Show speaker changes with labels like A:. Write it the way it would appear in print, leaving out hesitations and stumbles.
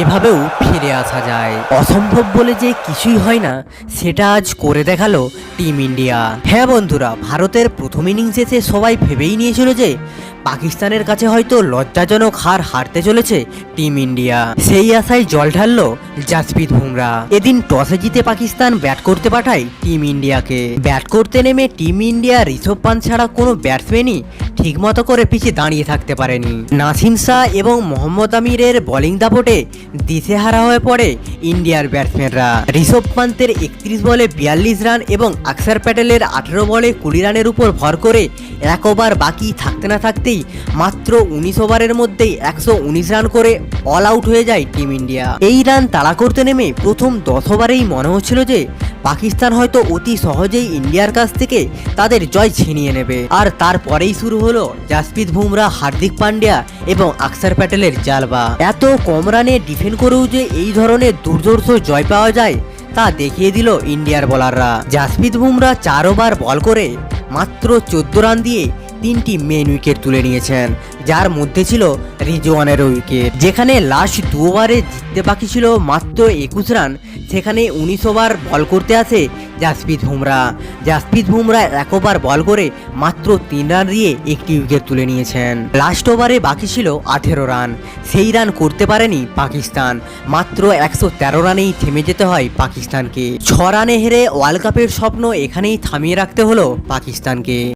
A: এভাবেও ফিরে আসা যায়। অসম্ভব বলে যে কিছুই হয় না, সেটা আজ করে দেখালো টিম ইন্ডিয়া। হ্যাঁ বন্ধুরা, ভারতের প্রথম ইনিংস এসে সবাই ভেবেই নিয়েছিল যে পাকিস্তানের কাছে হয়তো লজ্জাজনক হারতে চলেছে টিম ইন্ডিয়া। সেই আশায় জল ঢাললো জাসপ্রীত বুমরা। এদিন টসে জিতে পাকিস্তান ব্যাট করতে পাঠায় টিম ইন্ডিয়াকে। ব্যাট করতে নেমে টিম ইন্ডিয়া ঋষভ পান্ত ছাড়া কোনো ব্যাটসম্যানই ঠিকমতো করে পিছিয়ে দাঁড়িয়ে থাকতে পারেনি। নাসিম শাহ এবং মোহাম্মদ আমিরের বোলিং দাপটে দিশেহারা হয়ে পড়ে ইন্ডিয়ার ব্যাটসম্যানরা। ঋষভ পান্তের 31 বলে 42 রান এবং অক্ষর প্যাটেলের 18 বলে 20 রানের উপর ভর করে 1 ওভার বাকি থাকতে না থাকতেই মাত্র 19 ওভারের মধ্যেই 119 রান করে অল আউট হয়ে যায় টিম ইন্ডিয়া। এই রান তাড়া করতে নেমে প্রথম 10 ওভারেই মনে হচ্ছিল যে পাকিস্তান হয়তো অতি সহজেই ইন্ডিয়ার কাছ থেকে তাদের জয় ছিনিয়ে নেবে। আর তারপরেই শুরু হলো জাসপ্রীত বুমরা, হার্দিক পান্ডিয়া এবং অক্ষর প্যাটেলের জালবা। এত কম রানে ডিফেন্ড করেও যে এই ধরনের দুর্ধর্ষ জয় পাওয়া যায় তা দেখিয়ে দিল ইন্ডিয়ার বোলাররা। জাসপ্রীত বুমরা 4 ওভার বল করে মাত্র 14 রান দিয়ে 3টি মেন উইকেট তুলে নিয়েছেন, যার মধ্যে ছিল রিজওয়ানের উইকেট। যেখানে লাস্ট 2 ওভারে জিততে বাকি ছিল মাত্র 21 রান, সেখানে 19 ওভার বল করতে আসে জাসপ্রীত বুমরা। জাসপ্রীত বুমরা 1 ওভার বল করে মাত্র 3 রান দিয়ে 1টি উইকেট তুলে নিয়েছেন। লাস্ট ওভারে বাকি ছিল 18 রান, সেই রান করতে পারেনি পাকিস্তান। মাত্র 113 রানেই থেমে যেতে হয় পাকিস্তানকে। 6 রানে হেরে ওয়ার্ল্ড কাপের স্বপ্ন এখানেই থামিয়ে রাখতে হলো পাকিস্তানকে।